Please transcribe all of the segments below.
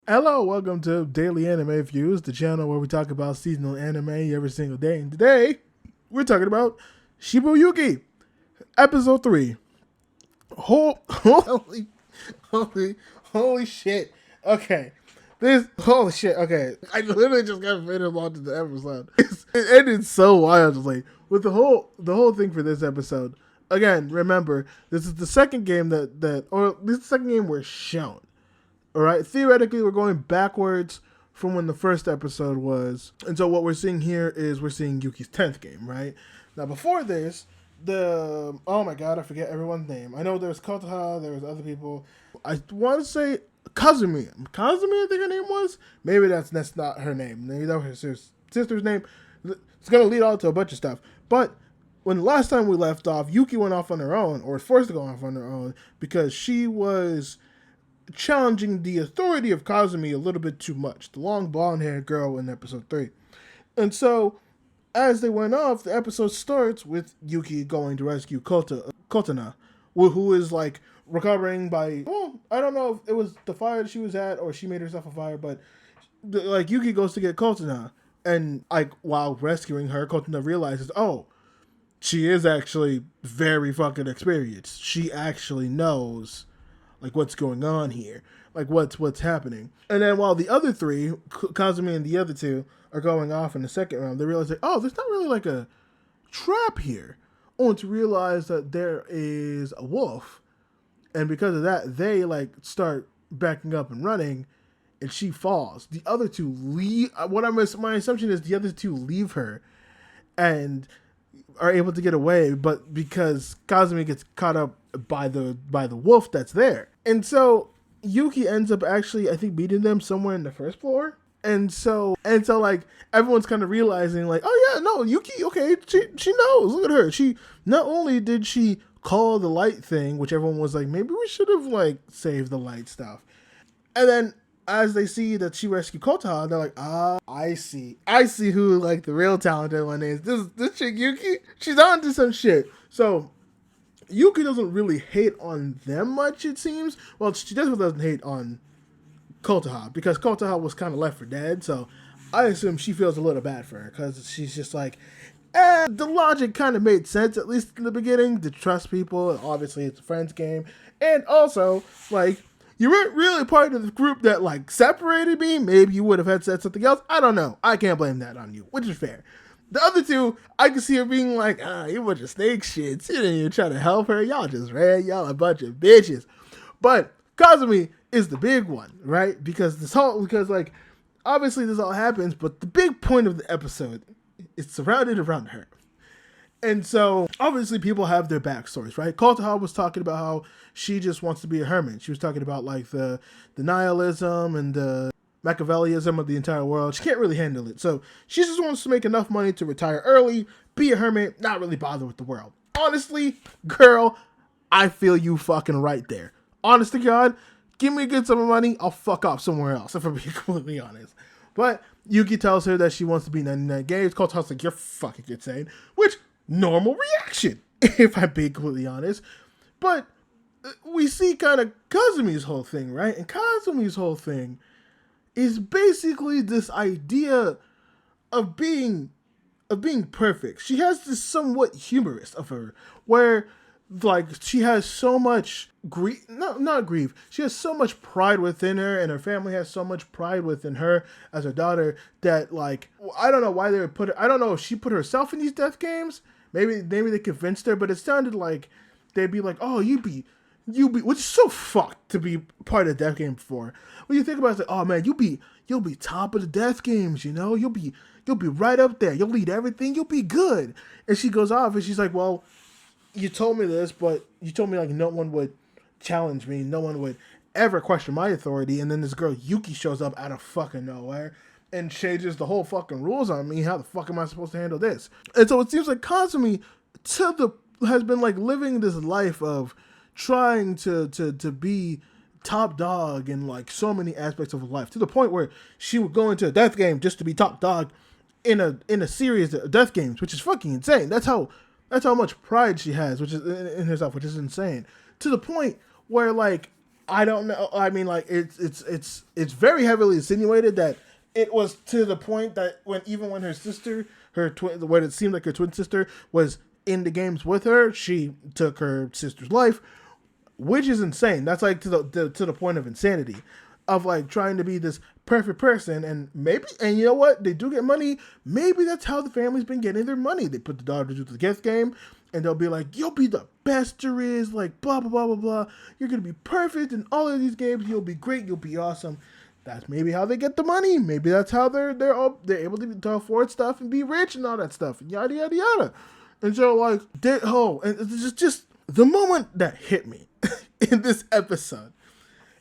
Hello, welcome to Daily Anime Views, the channel where we talk about seasonal anime every single day. And today, we're talking about Shibou Yuugi, episode 3. Holy shit. Okay. Holy shit. Okay. I literally just got finished watching the episode. It ended so wildly. With the whole thing for this episode. Again, remember, this is the second game this is the second game we're shown. All right, theoretically, we're going backwards from when the first episode was. And so what we're seeing here is we're seeing Yuki's 10th game, right? Now, before this, oh my god, I forget everyone's name. I know there was Kotaha, there was other people. I want to say Kazumi. Kazumi, I think her name was? Maybe that's not her name. Maybe that was her sister's name. It's going to lead on to a bunch of stuff. But when the last time we left off, Yuki went off on her own, or was forced to go off on her own, because she was challenging the authority of Kazumi a little bit too much, the long blonde-haired girl in episode 3. And so, as they went off, the episode starts with Yuki going to rescue Kotana, who is like recovering by, I don't know if it was the fire that she was at or she made herself a fire, but like Yuki goes to get Kotana, and like while rescuing her, Kotana realizes, she is actually very fucking experienced. She actually knows like what's going on here, like what's happening. And then while the other three, Kazumi and the other two, are going off in the second round, they realize there's not really like a trap here. Only to realize that there is a wolf, and because of that, they like start backing up and running, and she falls. The other two leave. My assumption is the other two leave her, and are able to get away, but because Kazumi gets caught up by the wolf that's there. And so Yuki ends up actually, I think, meeting them somewhere in the first floor. And so like everyone's kind of realizing like, Yuki, okay, she knows. Look at her. She not only did she call the light thing, which everyone was like, maybe we should have like saved the light stuff. And then as they see that she rescued Kota, they're like, I see who like the real talented one is. This chick Yuki, she's on to some shit. So Yuki doesn't really hate on them much, it seems. Well, she definitely doesn't hate on Kotaha, because Kotaha was kind of left for dead, so I assume she feels a little bad for her, because she's just like, the logic kind of made sense, at least in the beginning, to trust people. Obviously, it's a friend's game. And also, like, you weren't really part of the group that, like, separated me. Maybe you would have had said something else. I don't know. I can't blame that on you, which is fair. The other two, I can see her being like, you bunch of snake shits. You didn't even try to help her. Y'all just ran. Y'all a bunch of bitches. But Kazumi is the big one, right? Because like, obviously this all happens, but the big point of the episode is surrounded around her. And so, obviously, people have their backstories, right? Kotaha was talking about how she just wants to be a hermit. She was talking about, like, the nihilism and the Machiavellism of the entire world. She can't really handle it. So, she just wants to make enough money to retire early, be a hermit, not really bother with the world. Honestly, girl, I feel you fucking right there. Honest to God, give me a good sum of money, I'll fuck off somewhere else, if I'm being completely honest. But Yuki tells her that she wants to be 99 games. Kotaha's like, you're fucking insane. Which, normal reaction, if I'm being completely honest. But we see kind of Kazumi's whole thing, right? And Kazumi's whole thing is basically this idea of being perfect. She has this somewhat humorous of her, where like she has so much not grief. She has so much pride within her, and her family has so much pride within her as her daughter that, like, I don't know why they would put her. I don't know if she put herself in these death games. Maybe they convinced her, but it sounded like they'd be like, you be, which is so fucked to be part of the death game for. When you think about it, it's like, oh man, you'll be top of the death games, you know, you'll be right up there, you'll lead everything, you'll be good. And she goes off and she's like, well, you told me this, but you told me like no one would challenge me, no one would ever question my authority, and then this girl Yuki shows up out of fucking nowhere and changes the whole fucking rules on me. How the fuck am I supposed to handle this? And so it seems like Kazumi has been like living this life of trying to be top dog in like so many aspects of her life, to the point where she would go into a death game just to be top dog in a series of death games, which is fucking insane. That's how much pride she has, which is in herself, which is insane. To the point where like I don't know. I mean, like it's very heavily insinuated that it was to the point that when her sister, her twin, what it seemed like her twin sister was in the games with her, she took her sister's life, which is insane. That's like to the point of insanity, of like trying to be this perfect person, and you know what? They do get money. Maybe that's how the family's been getting their money. They put the daughters into the gift game, and they'll be like, "You'll be the best there is," like blah blah blah blah blah. You're gonna be perfect in all of these games. You'll be great. You'll be awesome. That's maybe how they get the money. Maybe that's how they're able to afford stuff and be rich and all that stuff. And yada yada yada. And so like and it's just the moment that hit me in this episode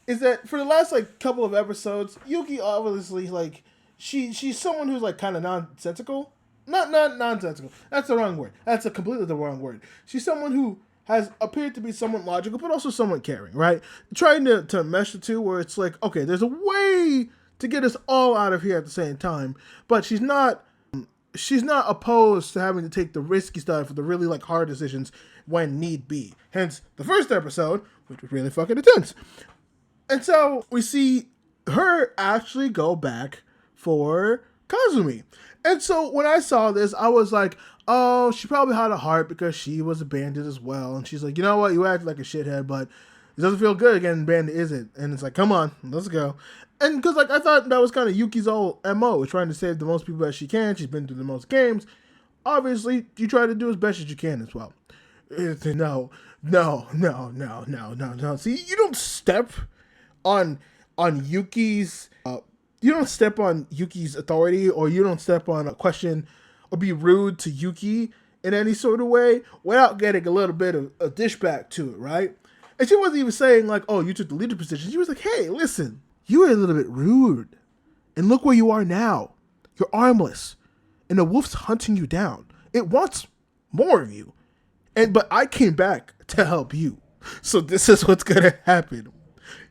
is that for the last like couple of episodes, Yuki obviously like she's someone who's like kind of nonsensical. Not nonsensical. That's the wrong word. That's completely the wrong word. She's someone who has appeared to be somewhat logical, but also somewhat caring, right? Trying to mesh the two where it's like, okay, there's a way to get us all out of here at the same time, but she's not opposed to having to take the risky stuff, the really like hard decisions when need be. Hence the first episode, which was really fucking intense. And so we see her actually go back for Kazumi. And so when I saw this, I was like, oh, she probably had a heart because she was a bandit as well. And she's like, you know what? You act like a shithead, but it doesn't feel good again. Bandit isn't. And it's like, come on, let's go. And because like I thought that was kind of Yuki's old MO, trying to save the most people as she can. She's been through the most games. Obviously, you try to do as best as you can as well. No. See, you don't step on Yuki's you don't step on Yuki's authority, or you don't step on a question or be rude to Yuki in any sort of way without getting a little bit of a dish back to it, right? And she wasn't even saying like, oh, you took the leader position. She was like, hey, listen, you were a little bit rude, and look where you are now. You're armless, and the wolf's hunting you down. It wants more of you, but I came back to help you. So this is what's gonna happen.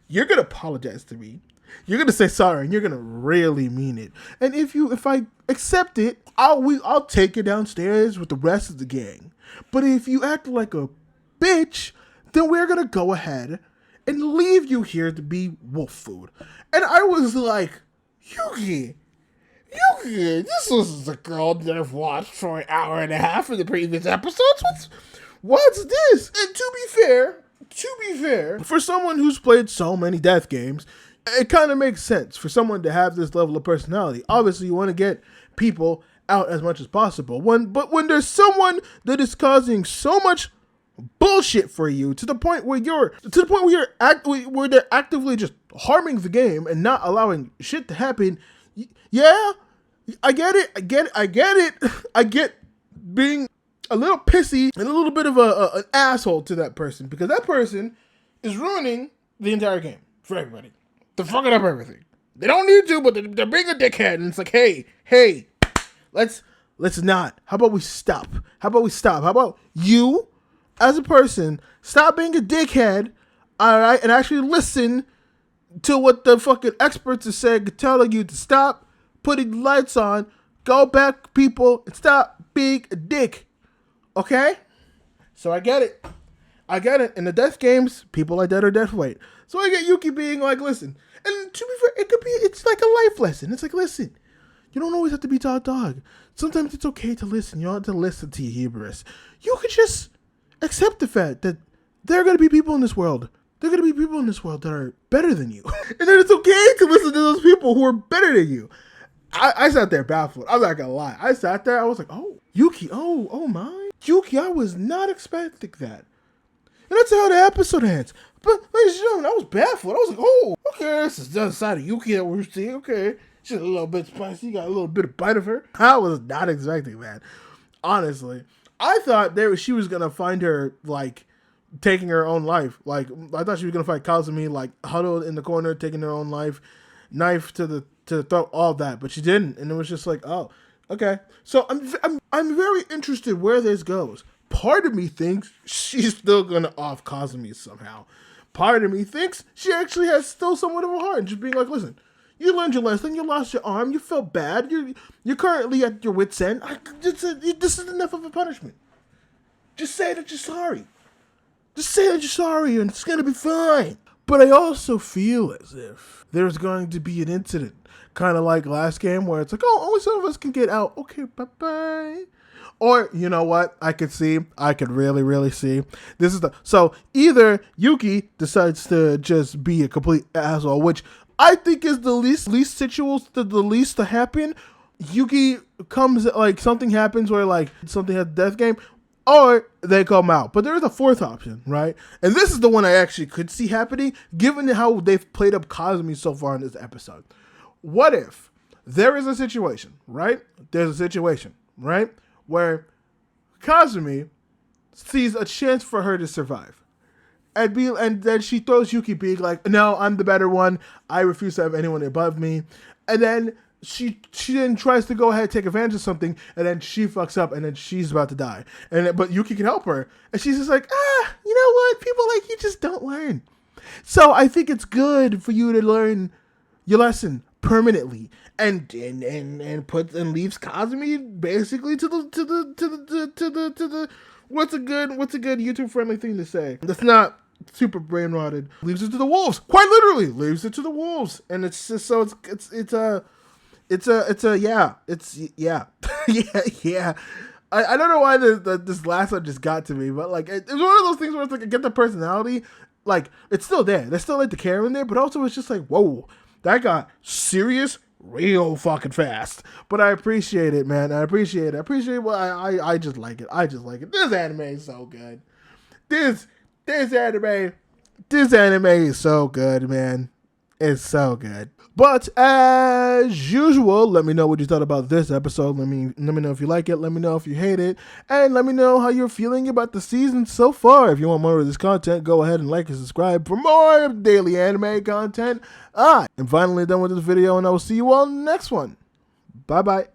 You're gonna apologize to me. You're gonna say sorry, and you're gonna really mean it. And if I accept it, I'll take you downstairs with the rest of the gang. But if you act like a bitch, then we're gonna go ahead and leave you here to be wolf food. And I was like, Yuki, this was the girl that I've watched for an hour and a half in the previous episodes. What's this? And to be fair, for someone who's played so many death games, it kind of makes sense for someone to have this level of personality. Obviously, you want to get people out as much as possible. But when there's someone that is causing so much bullshit for you to the point where they're actively just harming the game and not allowing shit to happen, yeah, I get it. I get being a little pissy and a little bit of an asshole to that person, because that person is ruining the entire game for everybody. They're fucking up everything. They don't need to, but they're being a dickhead. And it's like, hey, let's not. How about we stop? How about you, as a person, stop being a dickhead, all right, and actually listen to what the fucking experts are saying, telling you to stop putting lights on, go back, people, and stop being a dick. Okay? So I get it. In the death games, people like that are death weight. So I get Yuki being like, listen. And to be fair, it's like a life lesson. It's like, listen, you don't always have to be dog. Sometimes it's okay to listen. You don't have to listen to your hubris. You could just accept the fact that there are going to be people in this world. There are going to be people in this world that are better than you. And then it's okay to listen to those people who are better than you. I sat there baffled. I'm not going to lie. I sat there. I was like, oh, Yuki. Oh my. Yuki, I was not expecting that. And that's how the episode ends. But, ladies and gentlemen, I was baffled. I was like, oh, okay, this is the other side of Yuki that we're seeing. Okay, she's a little bit spicy. Got a little bit of bite of her. I was not expecting that. Honestly. I thought she was going to find her, like, taking her own life. Like, I thought she was going to find Kazumi, like, huddled in the corner, taking her own life, knife to the throat, all that. But she didn't. And it was just like, oh, okay. So I'm very interested where this goes. Part of me thinks she's still going to off Kazumi somehow. Part of me thinks she actually has still somewhat of a heart, and just being like, listen, you learned your lesson, you lost your arm, you felt bad, you're currently at your wit's end. This is enough of a punishment. Just say that you're sorry. Just say that you're sorry, and it's going to be fine. But I also feel as if there's going to be an incident, kind of like last game, where it's like, oh, only some of us can get out. Okay, bye-bye. Or, you know what, I could really, really see. So either Yuki decides to just be a complete asshole, which I think is the least to happen. Yuki comes, like, something happens where, like, something has death game, or they come out. But there's a fourth option, right? And this is the one I actually could see happening, given how they've played up Kazumi so far in this episode. What if there is a situation, right? There's a situation, right? Where Kazumi sees a chance for her to survive. And then she throws Yuki being like, no, I'm the better one. I refuse to have anyone above me. And then she then tries to go ahead and take advantage of something, and then she fucks up, and then she's about to die. But Yuki can help her. And she's just like, you know what? People like you just don't learn. So I think it's good for you to learn your lesson permanently, and leaves Kazumi basically to the what's a good YouTube friendly thing to say that's not super brain rotted. Leaves it to the wolves, quite literally leaves it to the wolves, and it's just so yeah. I don't know why this last one just got to me, but like it's one of those things where it's like I get the personality, like it's still there. There's still like the care in there, but also it's just like, whoa, that got serious real fucking fast. But I appreciate it, man. I appreciate I just like it. This anime is so good. This anime is so good, man. It's so good. But as usual, let me know what you thought about this episode. Let me know if you like it. Let me know if you hate it. And let me know how you're feeling about the season so far. If you want more of this content, go ahead and like and subscribe for more daily anime content. I'm finally done with this video, and I will see you all in the next one. Bye-bye.